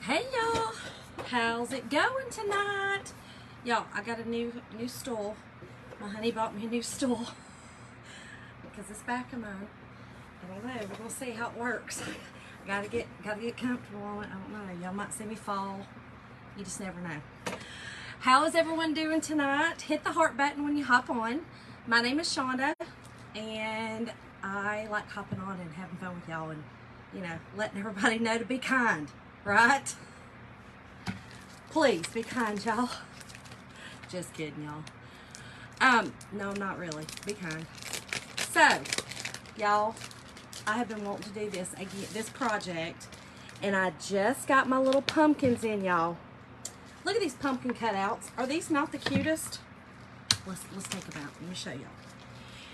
Hey y'all, how's it going tonight? Y'all, I got a new stool. My honey bought me a new stool because this back of mine, I don't know. We're gonna see how it works. I gotta get comfortable on it. I don't know. Y'all might see me fall. You just never know. How is everyone doing tonight? Hit the heart button when you hop on. My name is Shonda, and I like hopping on and having fun with y'all, and letting everybody know to be kind. Right? Please be kind, y'all. Just kidding, y'all. No, not really. Be kind. So, y'all, I have been wanting to do this again, this project, and I just got my little pumpkins in, y'all. Look at these pumpkin cutouts. Are these not the cutest? Let's take them out. Let me show y'all.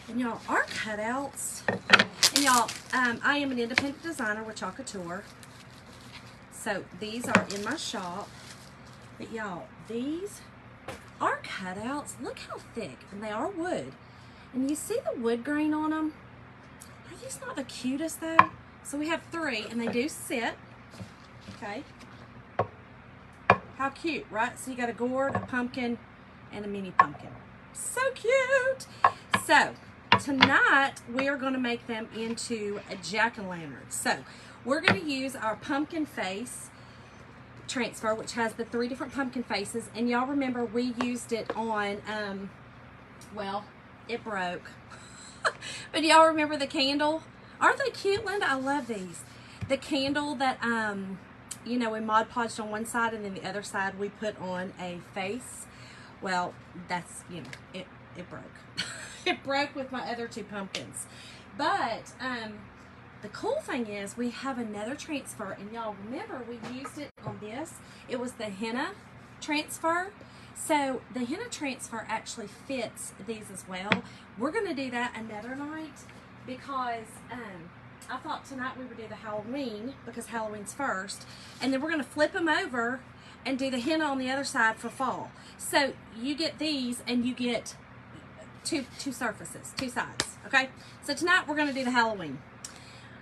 And y'all, our cutouts. And y'all, I am an independent designer with Chalk Couture. So these are in my shop, but y'all, these are cutouts. Look how thick, and they are wood. And you see the wood grain on them? Are these not the cutest though? So we have 3, and they do sit. Okay. How cute, right? So you got a gourd, a pumpkin, and a mini pumpkin. So cute. So tonight we are going to make them into a jack-o'-lantern. So we're going to use our pumpkin face transfer, which has the 3 different pumpkin faces. And y'all remember we used it on, well, it broke. But y'all remember the candle? Aren't they cute, Linda? I love these. The candle that, we Mod Podged on one side, and then the other side we put on a face. Well, that's, it broke. It broke with my other 2 pumpkins. But, the cool thing is we have another transfer, and y'all remember we used it on this. It was the henna transfer. So the henna transfer actually fits these as well. We're going to do that another night because I thought tonight we would do the Halloween because Halloween's first. And then we're going to flip them over and do the henna on the other side for fall. So you get these and you get two surfaces, 2 sides. Okay? So tonight we're going to do the Halloween.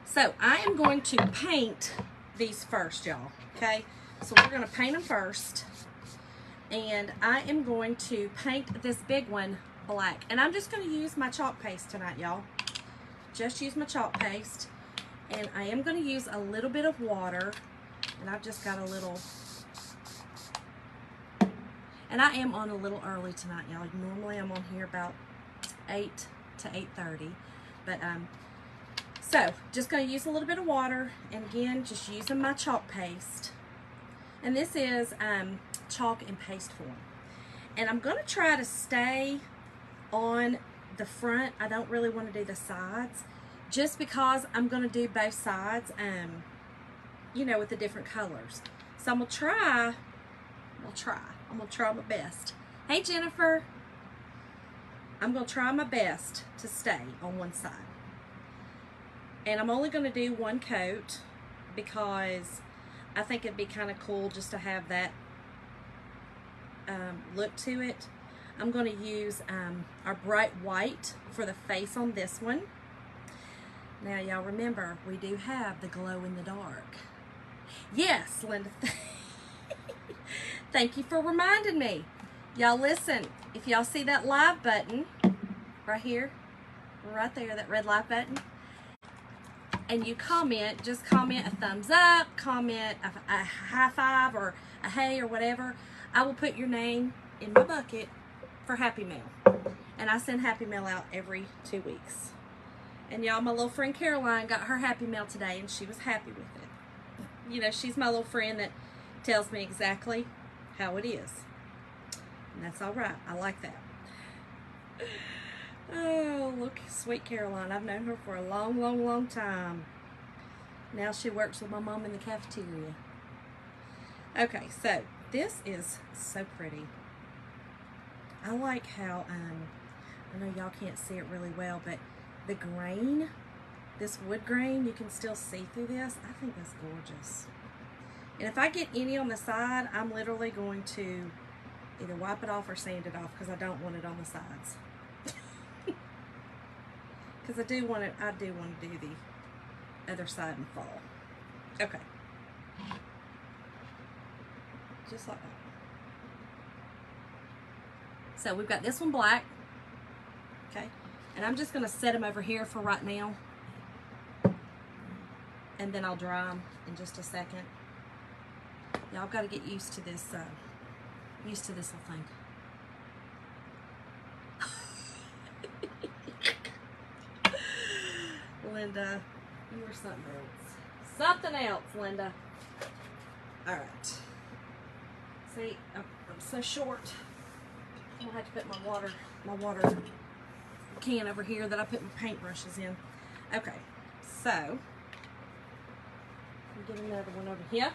So I am going to paint these first, y'all, okay? So we're going to paint them first, and I am going to paint this big one black. And I'm just going to use my chalk paste tonight, y'all. Just use my chalk paste, and I am going to use a little bit of water, and I've just got a little, and I am on a little early tonight, y'all. Normally I'm on here about 8 to 8:30, but so, just going to use a little bit of water, and again, just using my chalk paste. And this is chalk in paste form. And I'm going to try to stay on the front. I don't really want to do the sides, just because I'm going to do both sides, with the different colors. So I'm going to try my best. Hey, Jennifer. I'm going to try my best to stay on one side. And I'm only going to do 1 coat because I think it'd be kind of cool just to have that look to it. I'm going to use our bright white for the face on this one. Now, y'all remember, we do have the glow in the dark. Yes, Linda. Thank you for reminding me. Y'all listen, if y'all see that live button right here, right there, that red live button, and you comment, just comment a thumbs up, comment a high five or a hey or whatever, I will put your name in my bucket for Happy Mail. And I send Happy Mail out every 2 weeks. And y'all, my little friend Caroline got her Happy Mail today, and she was happy with it. She's my little friend that tells me exactly how it is. And that's all right. I like that. Oh, look, sweet Caroline. I've known her for a long, long, long time. Now she works with my mom in the cafeteria. Okay, so this is so pretty. I like how, I know y'all can't see it really well, but the grain, this wood grain, you can still see through this. I think that's gorgeous. And if I get any on the side, I'm literally going to either wipe it off or sand it off because I don't want it on the sides. Because I do want to do the other side in fall. Okay. just like that. So we've got this one black, okay? And I'm just gonna set them over here for right now. And then I'll dry them in just a second. Y'all got to get used to this little thing. Linda, you were something else. Something else, Linda. All right. See, I'm so short. I'm gonna have to put my water can over here that I put my paintbrushes in. Okay, so get another one over here.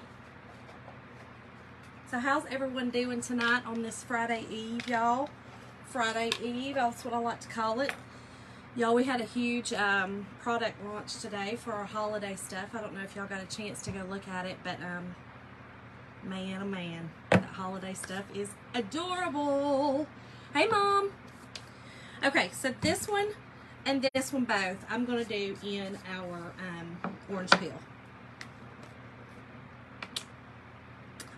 So how's everyone doing tonight on this Friday Eve, y'all? Friday Eve, that's what I like to call it. Y'all, we had a huge product launch today for our holiday stuff. I don't know if y'all got a chance to go look at it, but man, oh man, that holiday stuff is adorable. Hey, Mom. Okay, so this one and this one both, I'm going to do in our orange peel.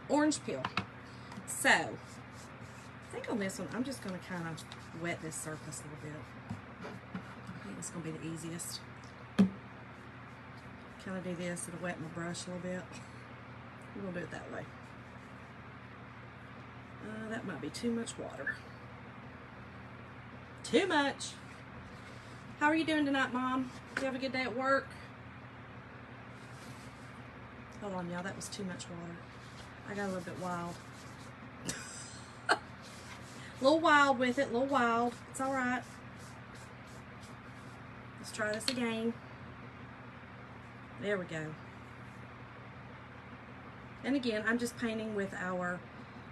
Orange peel. So, I think on this one, I'm just going to kind of wet this surface a little bit. I think it's going to be the easiest. Kind of do this, it'll wet my brush a little bit. We're going to do it that way. That might be too much water. Too much. How are you doing tonight, Mom? You have a good day at work? Hold on, y'all, that was too much water. I got a little bit wild. A little wild with it, a little wild. It's all right. Let's try this again. There we go. And again, I'm just painting with our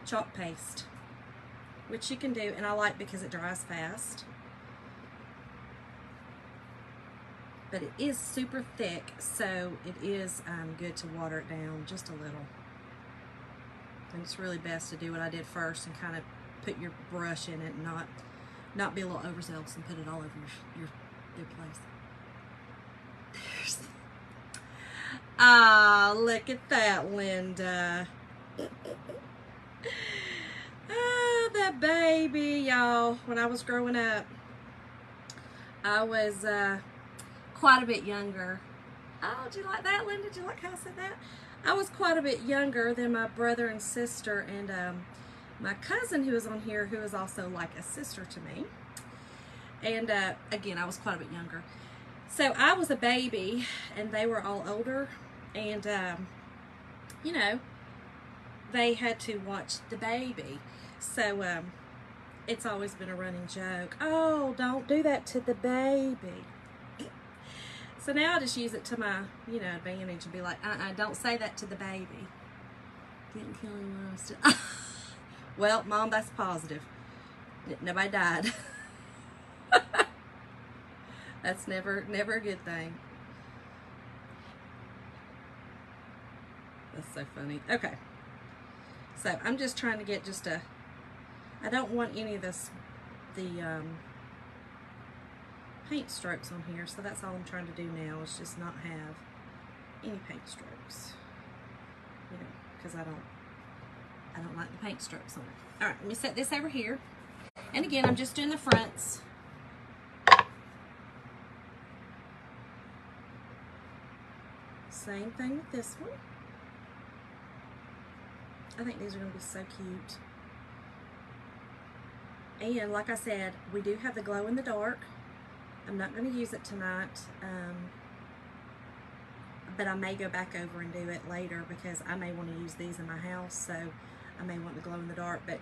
chalk paste, which you can do, and I like because it dries fast. But it is super thick, so it is good to water it down just a little. And it's really best to do what I did first and kind of put your brush in it and not be a little overzealous and put it all over your place. There's. Ah, look at that, Linda. Ah, that baby, y'all. When I was growing up, I was quite a bit younger. Oh, did you like that, Linda? Did you like how I said that? I was quite a bit younger than my brother and sister, and my cousin who is on here, who is also like a sister to me. And again, I was quite a bit younger. So I was a baby, and they were all older, and you know, they had to watch the baby. So it's always been a running joke. Oh, don't do that to the baby. So now I just use it to my, you know, advantage and be like, don't say that to the baby. Didn't kill him when I was still. Well, Mom, that's positive. Nobody died. That's never a good thing. That's so funny. Okay. So I'm just trying to get just a, I don't want any of this, the paint strokes on here, so that's all I'm trying to do now, is just not have any paint strokes, you know, because I don't like the paint strokes on it. All right, let me set this over here, and again, I'm just doing the fronts. Same thing with this one. I think these are going to be so cute. And like I said, we do have the glow in the dark. I'm not going to use it tonight, but I may go back over and do it later because I may want to use these in my house, so I may want to glow in the dark. But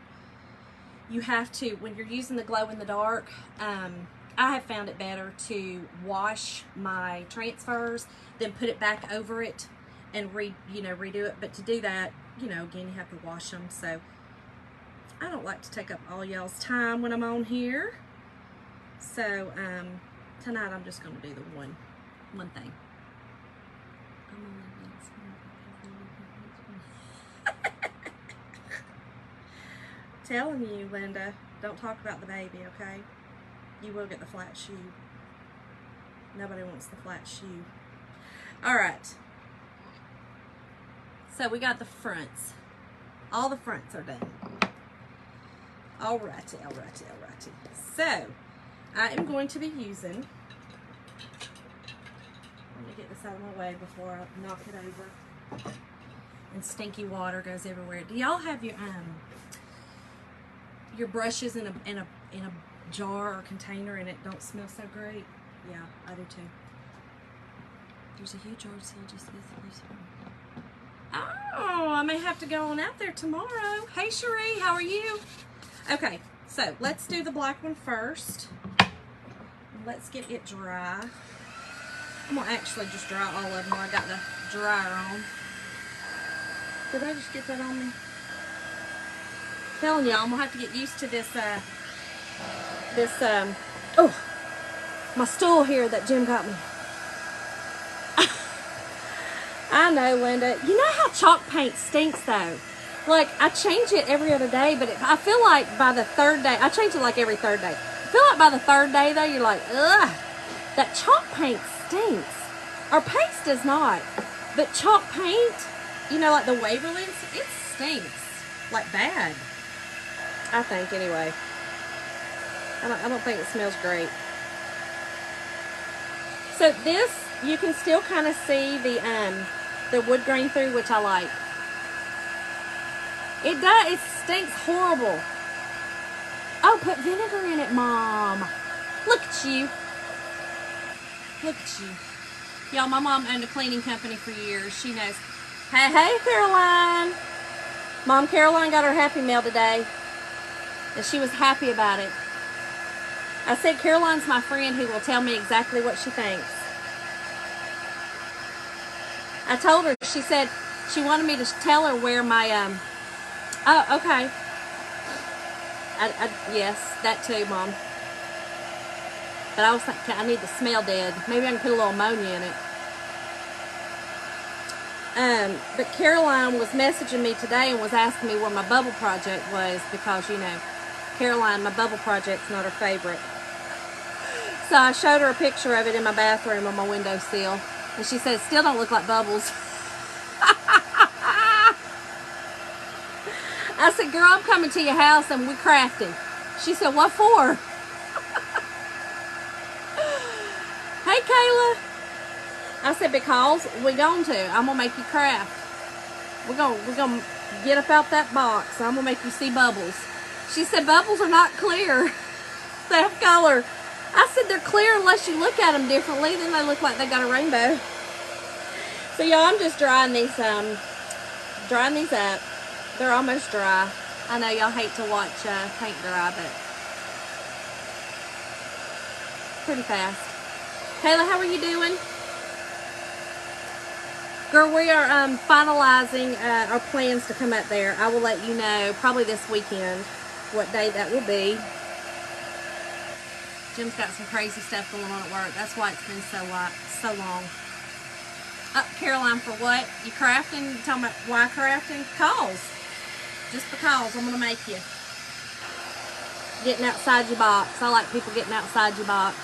you have to, when you're using the glow in the dark, I have found it better to wash my transfers than put it back over it and redo it. But to do that, you know, again, you have to wash them. So I don't like to take up all y'all's time when I'm on here. So tonight I'm just going to do the one thing. Telling you, Linda, don't talk about the baby, okay? You will get the flat shoe. Nobody wants the flat shoe. All right. So we got the fronts All the fronts are done. Alrighty. So, I am going to be using, let me get this out of my way before I knock it over. And stinky water goes everywhere. Do y'all have your brushes in a jar or container and it don't smell so great? Yeah, I do too. There's a huge yard sale just this. Oh, I may have to go on out there tomorrow. Hey, Cherie, how are you? Okay, so let's do the black one first. Let's get it dry. I'm gonna actually just dry all of them while I got the dryer on. Did I just get that on me? Telling y'all, I'm gonna have to get used to this. Oh, my stool here that Jim got me. I know, Linda. You know how chalk paint stinks, though. Like, I change it every other day, but I feel like by the third day, I change it like every third day. I feel like by the third day, though, you're like, ugh, that chalk paint stinks. Our paste does not, but chalk paint, you know, like the Waverly, it stinks, like bad. I think, anyway. I don't think it smells great. So this, you can still kind of see the wood grain through, which I like. It does. It stinks horrible. Oh, put vinegar in it, Mom. Look at you. Look at you. Y'all, my mom owned a cleaning company for years. She knows. Hey, Caroline. Mom, Caroline got her Happy Meal today. And she was happy about it. I said Caroline's my friend who will tell me exactly what she thinks. I told her, she said she wanted me to tell her where my, oh, okay. Yes, that too, Mom. But I was thinking, I need the smell dead. Maybe I can put a little ammonia in it. But Caroline was messaging me today and was asking me where my bubble project was because, you know, Caroline, my bubble project's not her favorite. So I showed her a picture of it in my bathroom on my windowsill. And she said, it still don't look like bubbles. I said, girl, I'm coming to your house and we're crafting. She said, what for? Hey, Kayla. I said, because we're going to. I'm going to make you craft. We're going to get up out that box. I'm going to make you see bubbles. She said, bubbles are not clear. They have color. I said, they're clear unless you look at them differently. Then they look like they got a rainbow. So, y'all, I'm just drying these up. They're almost dry. I know y'all hate to watch paint dry, but pretty fast. Kayla, how are you doing? Girl, we are finalizing our plans to come up there. I will let you know probably this weekend what day that will be. Jim's got some crazy stuff going on at work. That's why it's been so long. Caroline, for what? You crafting? You talking about why crafting? Cause. Just because I'm going to make you. Getting outside your box. I like people getting outside your box.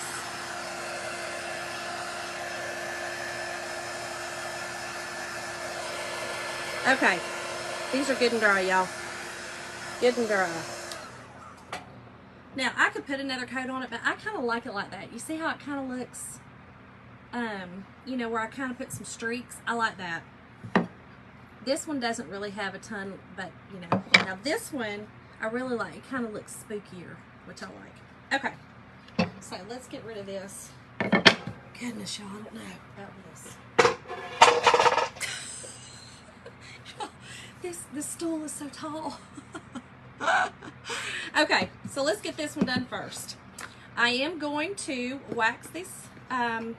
Okay. These are good and dry, y'all. Good and dry. Now, I could put another coat on it, but I kind of like it like that. You see how it kind of looks, you know, where I kind of put some streaks? I like that. This one doesn't really have a ton, but, you know. Now, this one, I really like. It kind of looks spookier, which I like. Okay. So, let's get rid of this. Goodness, y'all, I don't know about this. This stool is so tall. Okay, so let's get this one done first. I am going to wax this a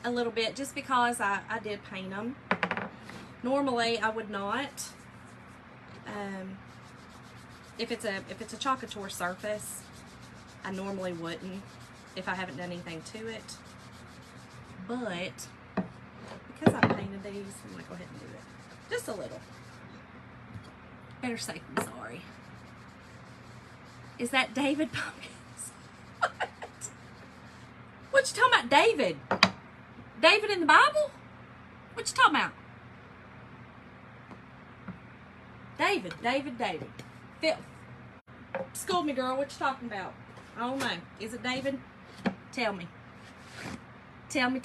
little bit just because I did paint them. Normally I would not. If it's a Chocator surface, I normally wouldn't if I haven't done anything to it. But because I painted these, I'm gonna go ahead and do it just a little. Better safe than sorry. Is that David Pumpkins? What? What you talking about, David? David in the Bible? What you talking about? David. Phil, school me, girl. What you talking about? I don't know. Is it David? Tell me. Tell me.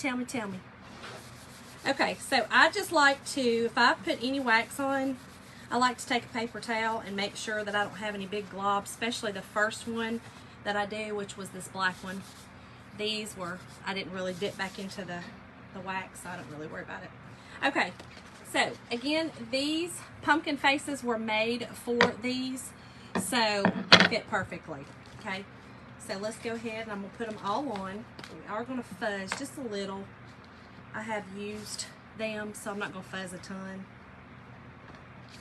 Okay, so I just like to, if I put any wax on, I like to take a paper towel and make sure that I don't have any big globs, especially the first one that I do, which was this black one. These were, I didn't really dip back into the wax, so I don't really worry about it. Okay, so again, these pumpkin faces were made for these, so they fit perfectly, okay? So let's go ahead and I'm gonna put them all on. We are gonna fuzz just a little. I have used them, so I'm not gonna fuzz a ton.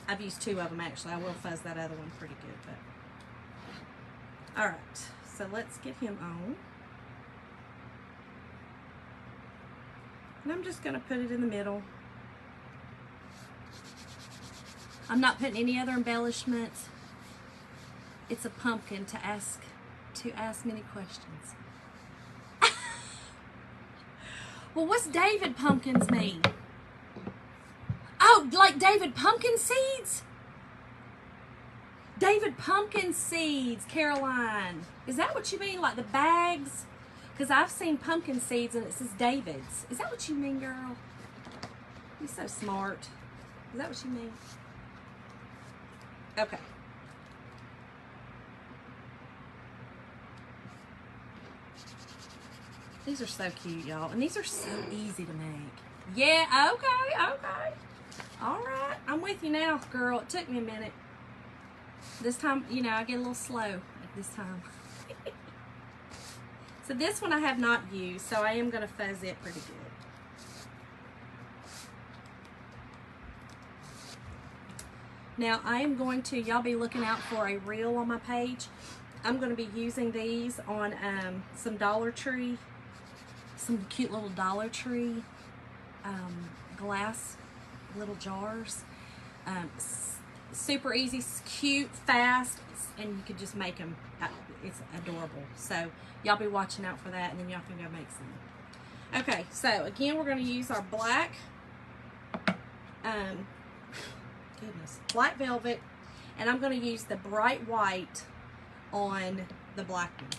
I've used 2 of them actually. I will fuzz that other one pretty good, but. All right, so let's get him on. And I'm just gonna put it in the middle. I'm not putting any other embellishments. It's a pumpkin to ask many questions. Well, what's David pumpkins mean? Oh, like David pumpkin seeds? David pumpkin seeds, Caroline. Is that what you mean, like the bags? Because I've seen pumpkin seeds and it says David's. Is that what you mean, girl? You're so smart. Is that what you mean? Okay. These are so cute, y'all. And these are so easy to make. Yeah, okay. All right. I'm with you now, girl. It took me a minute. This time, you know, I get a little slow at this time. So this one I have not used, so I am going to fuzz it pretty good. Now, I am going to, y'all be looking out for a reel on my page. I'm going to be using these on some Dollar Tree, some cute little Dollar Tree glass little jars. Super easy, cute, fast, and you could just make them. It's adorable. So y'all be watching out for that, and then y'all can go make some. Okay, so again, we're going to use our black, black velvet, and I'm going to use the bright white on the black one.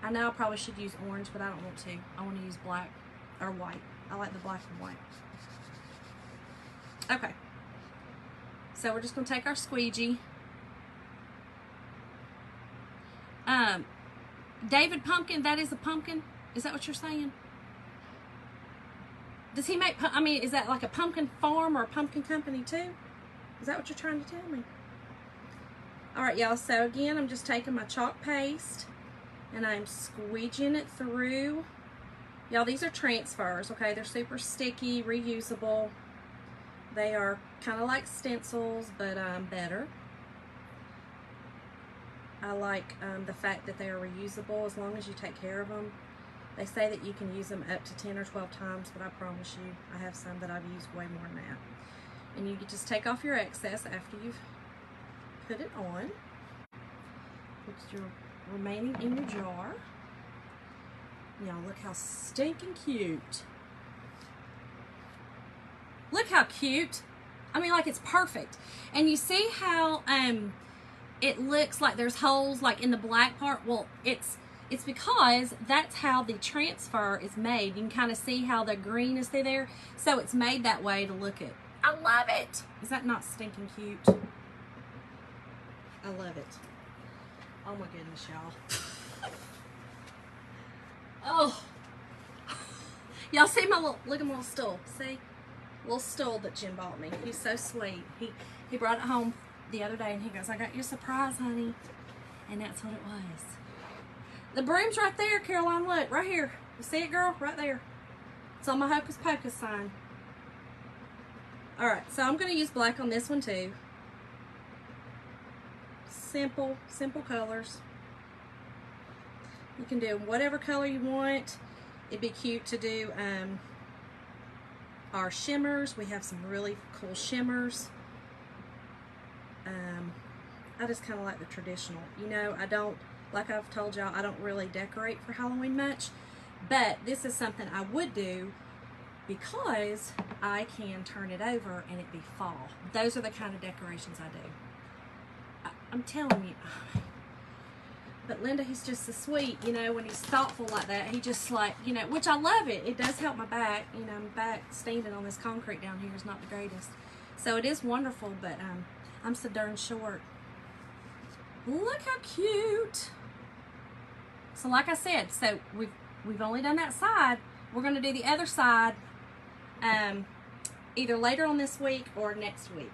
I know I probably should use orange, but I don't want to. I want to use black or white. I like the black and white. Okay. So we're just going to take our squeegee. David Pumpkin, that is a pumpkin? Is that what you're saying? Does he make, I mean, is that like a pumpkin farm or a pumpkin company too? Is that what you're trying to tell me? All right, y'all, so again, I'm just taking my chalk paste and I'm squeegeeing it through. Y'all, these are transfers, okay? They're super sticky, reusable. They are kind of like stencils, but better. I like the fact that they are reusable as long as you take care of them. They say that you can use them up to 10 or 12 times, but I promise you, I have some that I've used way more than that. And you can just take off your excess after you've put it on. Put your remaining in your jar. Y'all, look how stinking cute. Look how cute. I mean, like, it's perfect. And you see how it looks like there's holes like in the black part? Well, it's because that's how the transfer is made. You can kind of see how the green is through there. So it's made that way to look at. I love it. Is that not stinking cute? I love it. Oh my goodness, y'all. Oh. Y'all see my little, look at my little stool. See? Little stool that Jim bought me. He's so sweet. He brought it home the other day and he goes, I got you a surprise, honey. And that's what it was. The broom's right there, Caroline. Look, right here. You see it, girl? Right there. It's on my Hocus Pocus sign. Alright, so I'm going to use black on this one too. Simple colors. You can do whatever color you want. It'd be cute to do our shimmers. We have some really cool shimmers. I just kind of like the traditional. You know, I don't, like I've told y'all, I don't really decorate for Halloween much. But this is something I would do because I can turn it over and it be fall. Those are the kind of decorations I do. I'm telling you. But Linda, he's just so sweet, you know, when he's thoughtful like that. He just like, you know, which I love it. It does help my back. You know, my back standing on this concrete down here is not the greatest. So it is wonderful, but I'm so darn short. Look how cute. So like I said, so we've only done that side. We're going to do the other side either later on this week or next week.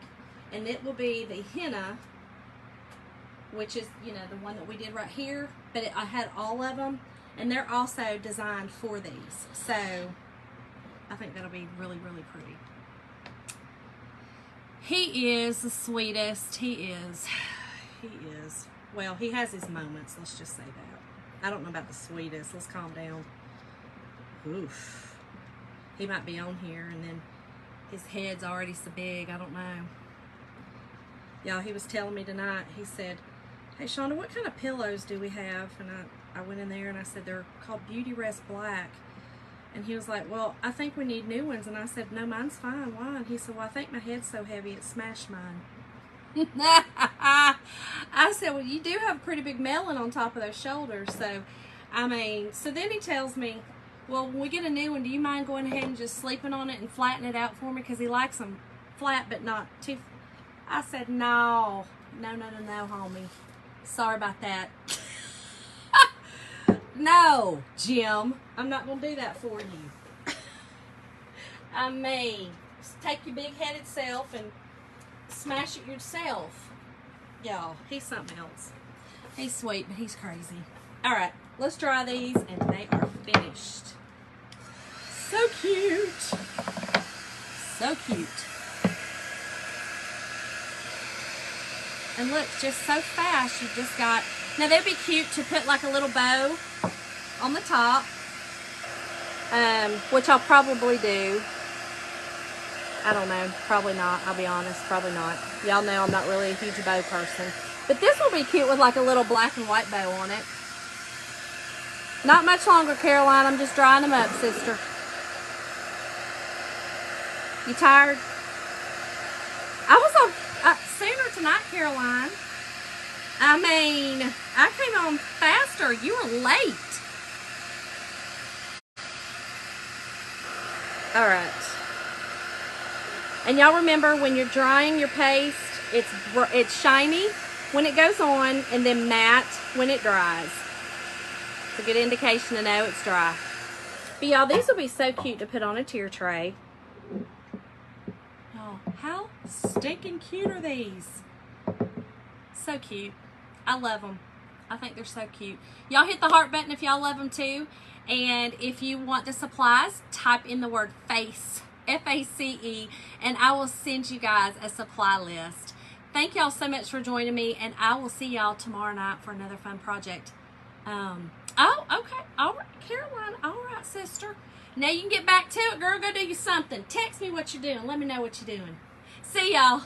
And it will be the henna, which is, you know, the one that we did right here, but I had all of them, and they're also designed for these. So I think that'll be really, really pretty. He is the sweetest. He is. Well, he has his moments, let's just say that. I don't know about the sweetest. Let's calm down. Oof. He might be on here, and then his head's already so big. I don't know. Y'all, he was telling me tonight, he said, "Hey, Shonda, what kind of pillows do we have?" And I went in there and I said, "They're called Beauty Rest Black." And he was like, "Well, I think we need new ones." And I said, "No, mine's fine. Why?" And he said, "Well, I think my head's so heavy it smashed mine." I said, "Well, you do have a pretty big melon on top of those shoulders." So, I mean, so then he tells me, "Well, when we get a new one, do you mind going ahead and just sleeping on it and flatten it out for me? Because he likes them flat, but not too." I said, no, homie. Sorry about that. No, Jim. I'm not going to do that for you. I mean, take your big-headed self and smash it yourself. Y'all, he's something else. He's sweet, but he's crazy. All right, let's dry these, and they are finished. So cute. So cute. And look, just so fast, you just got... Now, they'd be cute to put like a little bow on the top, which I'll probably do. I don't know. Probably not. I'll be honest. Probably not. Y'all know I'm not really a huge bow person. But this will be cute with like a little black and white bow on it. Not much longer, Caroline. I'm just drying them up, sister. You tired? I was on sooner tonight, Caroline. I mean, I came on faster. You were late. All right. And y'all remember, when you're drying your paste, it's shiny when it goes on and then matte when it dries. It's a good indication to know it's dry. But y'all, these will be so cute to put on a tier tray. Oh, how stinking cute are these? So cute. I love them. I think they're so cute. Y'all hit the heart button if y'all love them too. And if you want the supplies, type in the word FACE, F-A-C-E, and I will send you guys a supply list. Thank y'all so much for joining me, and I will see y'all tomorrow night for another fun project. Oh, okay. All right, Caroline. All right, sister. Now you can get back to it, girl. Go do you something. Text me what you're doing. Let me know what you're doing. See y'all.